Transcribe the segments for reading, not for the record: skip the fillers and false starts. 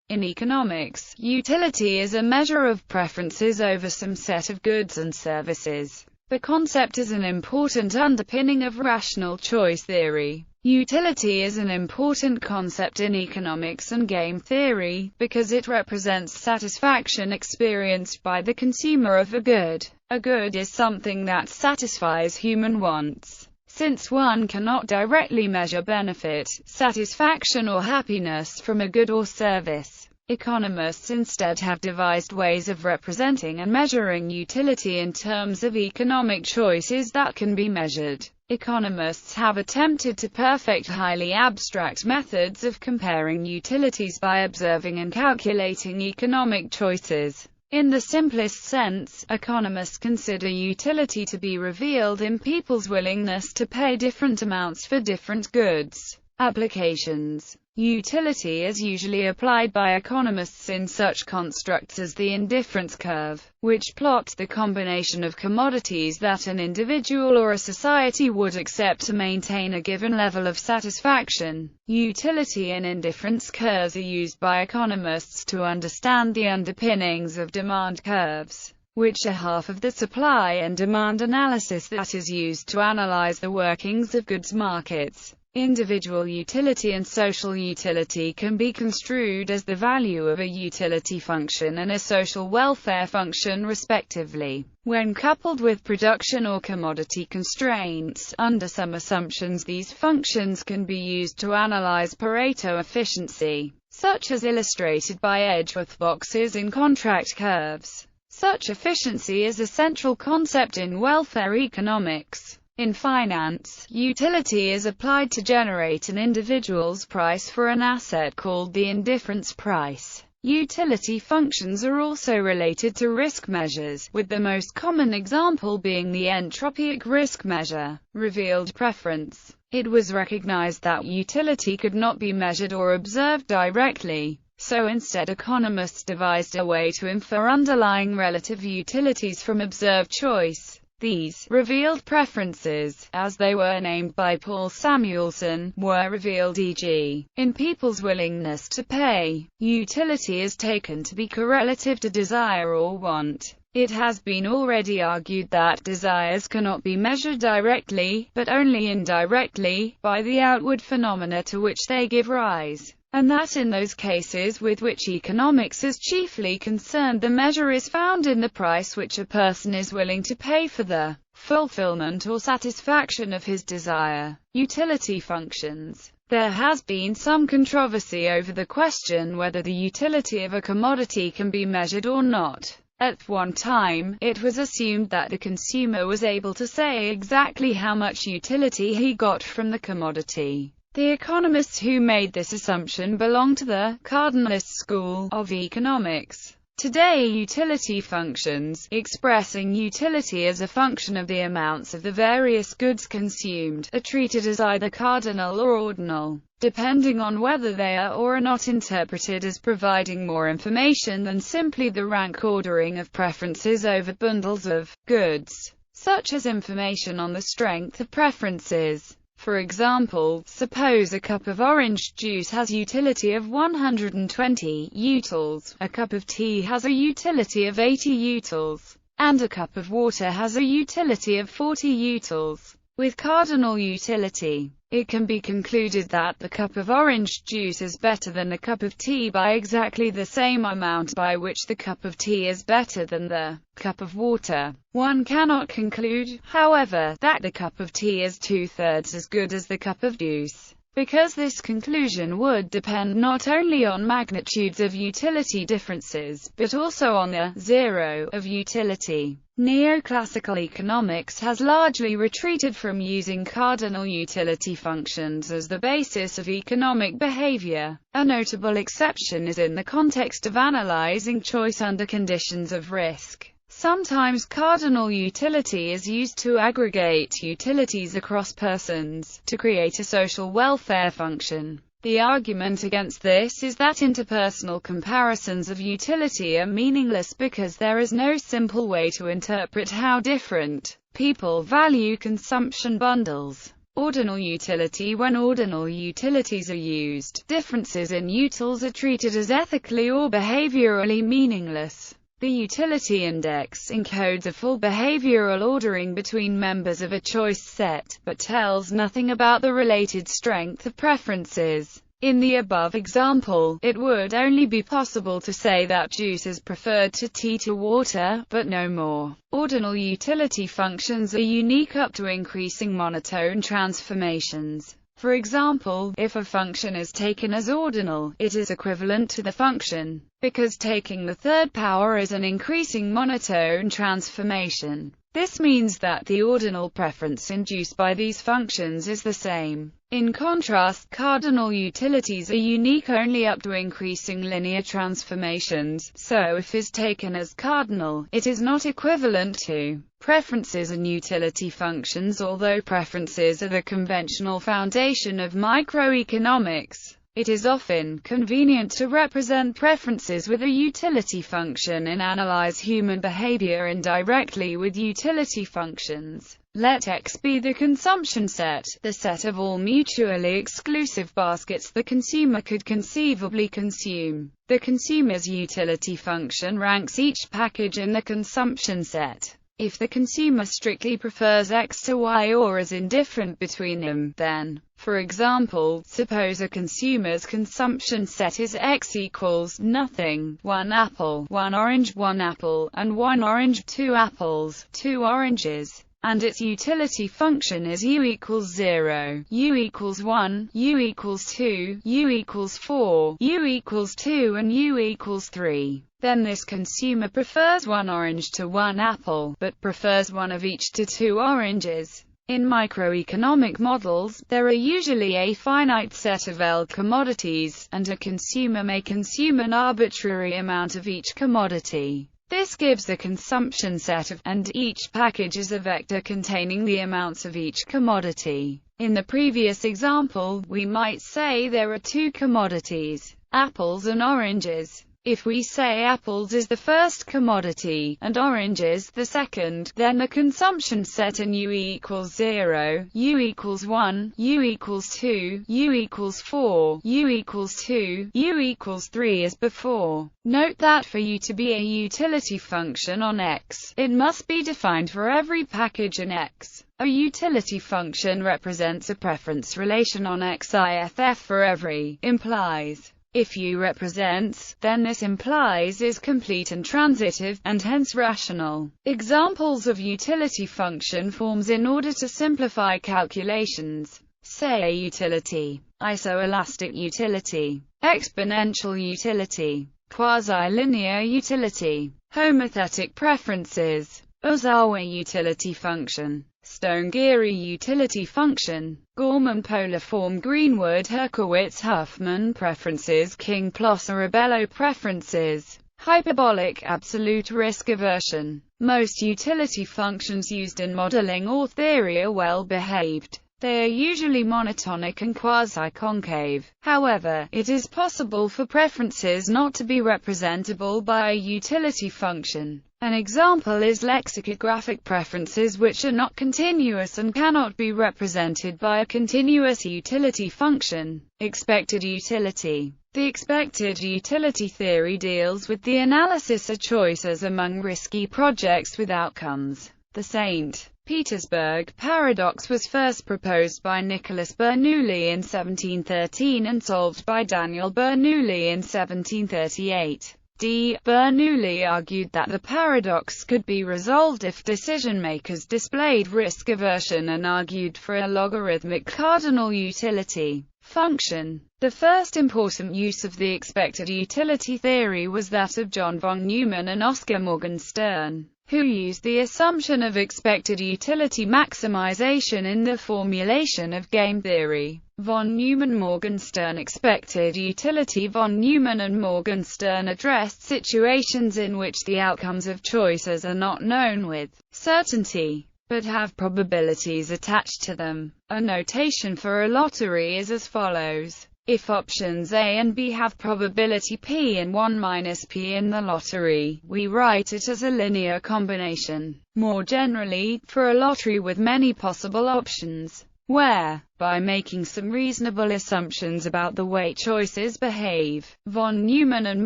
In economics, utility is a measure of preferences over some set of goods and services. The concept is an important underpinning of rational choice theory. Utility is an important concept in economics and game theory, because it represents satisfaction experienced by the consumer of a good. A good is something that satisfies human wants. Since one cannot directly measure benefit, satisfaction or happiness from a good or service, economists instead have devised ways of representing and measuring utility in terms of economic choices that can be measured. Economists have attempted to perfect highly abstract methods of comparing utilities by observing and calculating economic choices. In the simplest sense, economists consider utility to be revealed in people's willingness to pay different amounts for different goods. Applications. Utility is usually applied by economists in such constructs as the indifference curve, which plots the combination of commodities that an individual or a society would accept to maintain a given level of satisfaction. Utility and indifference curves are used by economists to understand the underpinnings of demand curves, which are half of the supply and demand analysis that is used to analyze the workings of goods markets. Individual utility and social utility can be construed as the value of a utility function and a social welfare function respectively. When coupled with production or commodity constraints, under some assumptions these functions can be used to analyze Pareto efficiency, such as illustrated by Edgeworth boxes in contract curves. Such efficiency is a central concept in welfare economics. In finance, utility is applied to generate an individual's price for an asset called the indifference price. Utility functions are also related to risk measures, with the most common example being the entropic risk measure, revealed preference. It was recognized that utility could not be measured or observed directly, so instead economists devised a way to infer underlying relative utilities from observed choice. These revealed preferences, as they were named by Paul Samuelson, were revealed e.g. in people's willingness to pay. Utility is taken to be correlative to desire or want. It has been already argued that desires cannot be measured directly, but only indirectly, by the outward phenomena to which they give rise, and that in those cases with which economics is chiefly concerned the measure is found in the price which a person is willing to pay for the fulfillment or satisfaction of his desire. Utility functions. There has been some controversy over the question whether the utility of a commodity can be measured or not. At one time, it was assumed that the consumer was able to say exactly how much utility he got from the commodity. The economists who made this assumption belong to the cardinalist school of economics. Today, utility functions, expressing utility as a function of the amounts of the various goods consumed, are treated as either cardinal or ordinal, depending on whether they are or are not interpreted as providing more information than simply the rank ordering of preferences over bundles of goods, such as information on the strength of preferences. For example, suppose a cup of orange juice has utility of 120 utils, a cup of tea has a utility of 80 utils, and a cup of water has a utility of 40 utils. With cardinal utility, it can be concluded that the cup of orange juice is better than the cup of tea by exactly the same amount by which the cup of tea is better than the cup of water. One cannot conclude, however, that the cup of tea is 2/3 as good as the cup of juice, because this conclusion would depend not only on magnitudes of utility differences, but also on the zero of utility. Neoclassical economics has largely retreated from using cardinal utility functions as the basis of economic behavior. A notable exception is in the context of analyzing choice under conditions of risk. Sometimes cardinal utility is used to aggregate utilities across persons, to create a social welfare function. The argument against this is that interpersonal comparisons of utility are meaningless because there is no simple way to interpret how different people value consumption bundles. Ordinal utility. When ordinal utilities are used, differences in utils are treated as ethically or behaviorally meaningless. The utility index encodes a full behavioral ordering between members of a choice set, but tells nothing about the related strength of preferences. In the above example, it would only be possible to say that juice is preferred to tea to water, but no more. Ordinal utility functions are unique up to increasing monotone transformations. For example, if a function is taken as ordinal, it is equivalent to the function, because taking the third power is an increasing monotone transformation. This means that the ordinal preference induced by these functions is the same. In contrast, cardinal utilities are unique only up to increasing linear transformations, so if is taken as cardinal, it is not equivalent to preferences and utility functions. Although preferences are the conventional foundation of microeconomics, it is often convenient to represent preferences with a utility function and analyze human behavior indirectly with utility functions. Let X be the consumption set, the set of all mutually exclusive baskets the consumer could conceivably consume. The consumer's utility function ranks each package in the consumption set. If the consumer strictly prefers X to Y or is indifferent between them, then, for example, suppose a consumer's consumption set is X equals nothing, 1 apple, 1 orange, 1 apple, and 1 orange, 2 apples, 2 oranges, and its utility function is U equals 0, U equals 1, U equals 2, U equals 4, U equals 2 and U equals 3. Then this consumer prefers 1 orange to 1 apple, but prefers 1 of each to 2 oranges. In microeconomic models, there are usually a finite set of L commodities, and a consumer may consume an arbitrary amount of each commodity. This gives a consumption set of, and each package is a vector containing the amounts of each commodity. In the previous example, we might say there are 2 commodities, apples and oranges. If we say apples is the first commodity, and oranges the second, then the consumption set in U equals 0, U equals 1, U equals 2, U equals 4, U equals 2, U equals 3 as before. Note that for U to be a utility function on X, it must be defined for every package in X. A utility function represents a preference relation on X IFF for every, implies. If U represents, then this implies is complete and transitive, and hence rational. Examples of utility function forms in order to simplify calculations. Say utility, isoelastic utility, exponential utility, quasi-linear utility, homothetic preferences, Ozawa utility function, Stone-Geary utility function, Gorman polar form, Greenwood Herkowitz Huffman preferences, King-Plosser-Abello preferences, hyperbolic absolute risk aversion. Most utility functions used in modeling or theory are well behaved. They are usually monotonic and quasi-concave. However, it is possible for preferences not to be representable by a utility function. An example is lexicographic preferences which are not continuous and cannot be represented by a continuous utility function. Expected utility. The expected utility theory deals with the analysis of choices among risky projects with outcomes. The St. Petersburg paradox was first proposed by Nicholas Bernoulli in 1713 and solved by Daniel Bernoulli in 1738. Bernoulli argued that the paradox could be resolved if decision-makers displayed risk aversion and argued for a logarithmic cardinal utility function. The first important use of the expected utility theory was that of John von Neumann and Oscar Morgenstern, who used the assumption of expected utility maximization in the formulation of game theory. Von Neumann-Morgenstern expected utility. Von Neumann and Morgenstern addressed situations in which the outcomes of choices are not known with certainty, but have probabilities attached to them. A notation for a lottery is as follows. If options A and B have probability P and 1 minus P in the lottery, we write it as a linear combination. More generally, for a lottery with many possible options, where, by making some reasonable assumptions about the way choices behave, von Neumann and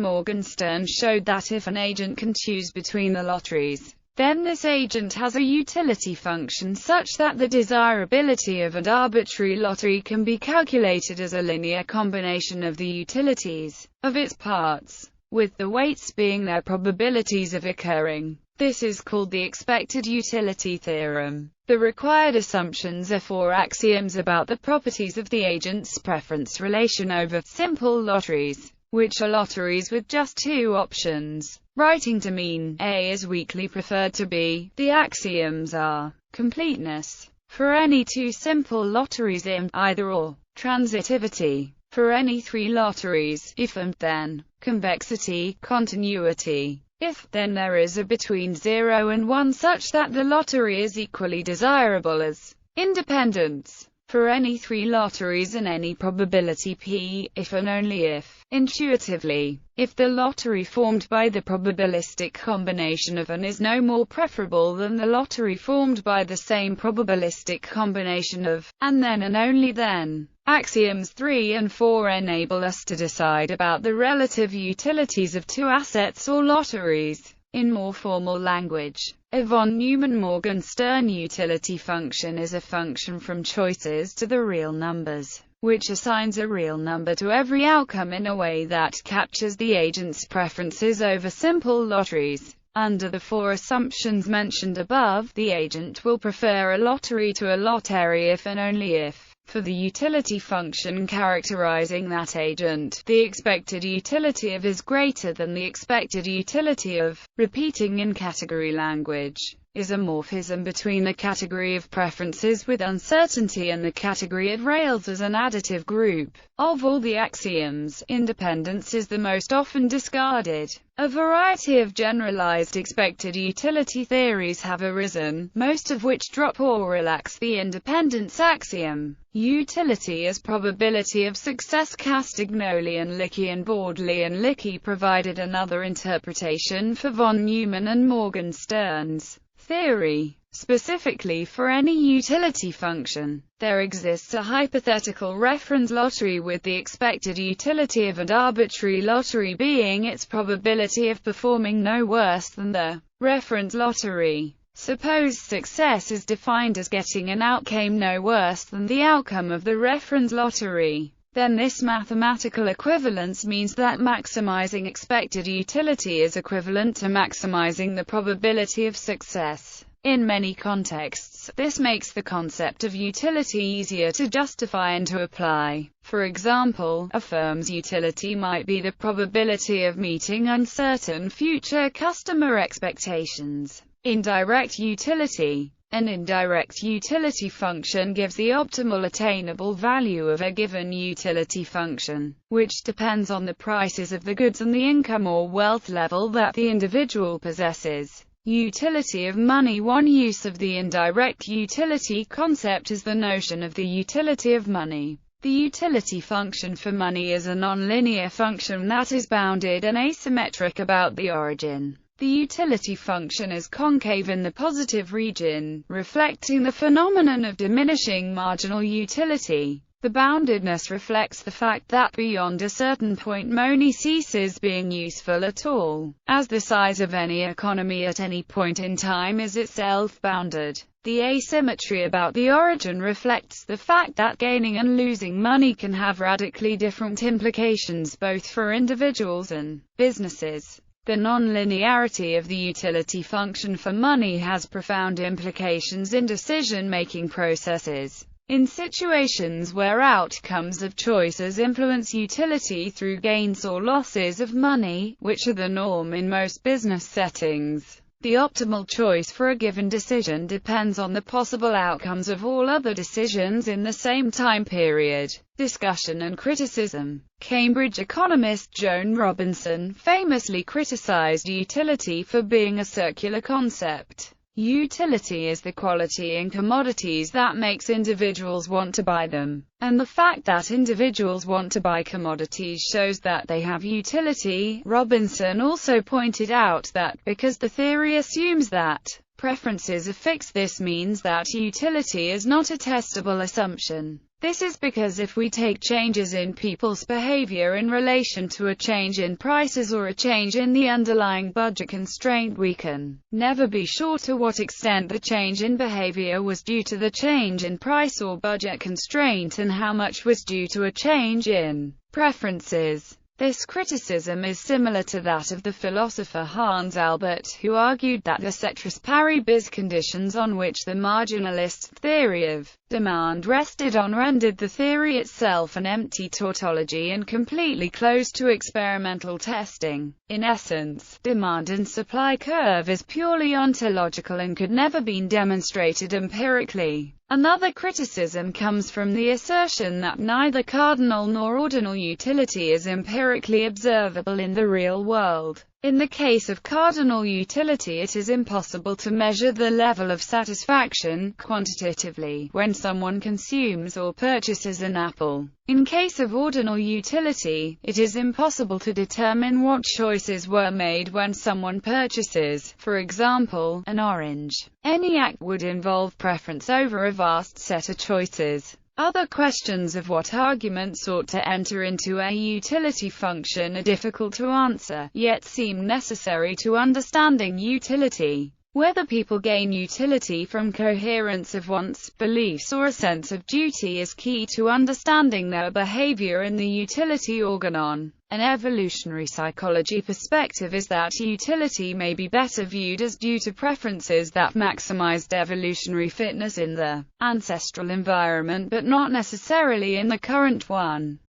Morgenstern showed that if an agent can choose between the lotteries, then this agent has a utility function such that the desirability of an arbitrary lottery can be calculated as a linear combination of the utilities of its parts, with the weights being their probabilities of occurring. This is called the expected utility theorem. The required assumptions are 4 axioms about the properties of the agent's preference relation over simple lotteries, which are lotteries with just 2 options. Writing to mean A is weakly preferred to B. The axioms are completeness for any 2 simple lotteries if either or, transitivity for any 3 lotteries if and then, convexity, continuity if then there is a between 0 and 1 such that the lottery is equally desirable as independence for any 3 lotteries and any probability P, if and only if, intuitively, if the lottery formed by the probabilistic combination of and is no more preferable than the lottery formed by the same probabilistic combination of, and then and only then. Axioms 3 and 4 enable us to decide about the relative utilities of 2 assets or lotteries. In more formal language, a von Neumann-Morgenstern utility function is a function from choices to the real numbers, which assigns a real number to every outcome in a way that captures the agent's preferences over simple lotteries. Under the 4 assumptions mentioned above, the agent will prefer a lottery to a lottery if and only if, for the utility function characterizing that agent, the expected utility of is greater than the expected utility of. Repeating in category language is a morphism between the category of preferences with uncertainty and the category it rails as an additive group. Of all the axioms, independence is the most often discarded. A variety of generalized expected utility theories have arisen, most of which drop or relax the independence axiom. Utility as probability of success. Castiglione and Licky and Bordley and Licky provided another interpretation for von Neumann and Morgenstern's theory. Specifically for any utility function, there exists a hypothetical reference lottery with the expected utility of an arbitrary lottery being its probability of performing no worse than the reference lottery. Suppose success is defined as getting an outcome no worse than the outcome of the reference lottery. Then this mathematical equivalence means that maximizing expected utility is equivalent to maximizing the probability of success. In many contexts, this makes the concept of utility easier to justify and to apply. For example, a firm's utility might be the probability of meeting uncertain future customer expectations. Indirect utility. An indirect utility function gives the optimal attainable value of a given utility function, which depends on the prices of the goods and the income or wealth level that the individual possesses. Utility of money. One use of the indirect utility concept is the notion of the utility of money. The utility function for money is a nonlinear function that is bounded and asymmetric about the origin. The utility function is concave in the positive region, reflecting the phenomenon of diminishing marginal utility. The boundedness reflects the fact that beyond a certain point money ceases being useful at all, as the size of any economy at any point in time is itself bounded. The asymmetry about the origin reflects the fact that gaining and losing money can have radically different implications both for individuals and businesses. The nonlinearity of the utility function for money has profound implications in decision-making processes. In situations where outcomes of choices influence utility through gains or losses of money, which are the norm in most business settings, the optimal choice for a given decision depends on the possible outcomes of all other decisions in the same time period. Discussion and criticism. Cambridge economist Joan Robinson famously criticized utility for being a circular concept. Utility is the quality in commodities that makes individuals want to buy them, and the fact that individuals want to buy commodities shows that they have utility. Robinson also pointed out that, because the theory assumes that preferences are fixed. This means that utility is not a testable assumption. This is because if we take changes in people's behavior in relation to a change in prices or a change in the underlying budget constraint, we can never be sure to what extent the change in behavior was due to the change in price or budget constraint and how much was due to a change in preferences. This criticism is similar to that of the philosopher Hans Albert, who argued that the ceteris paribus conditions on which the marginalist theory of demand rested on rendered the theory itself an empty tautology and completely closed to experimental testing. In essence, demand and supply curve is purely ontological and could never be demonstrated empirically. Another criticism comes from the assertion that neither cardinal nor ordinal utility is empirically observable in the real world. In the case of cardinal utility, it is impossible to measure the level of satisfaction quantitatively when someone consumes or purchases an apple. In case of ordinal utility, it is impossible to determine what choices were made when someone purchases, for example, an orange. Any act would involve preference over a vast set of choices. Other questions of what arguments ought to enter into a utility function are difficult to answer, yet seem necessary to understanding utility. Whether people gain utility from coherence of wants, beliefs or a sense of duty is key to understanding their behavior in the utility organon. An evolutionary psychology perspective is that utility may be better viewed as due to preferences that maximized evolutionary fitness in the ancestral environment but not necessarily in the current one.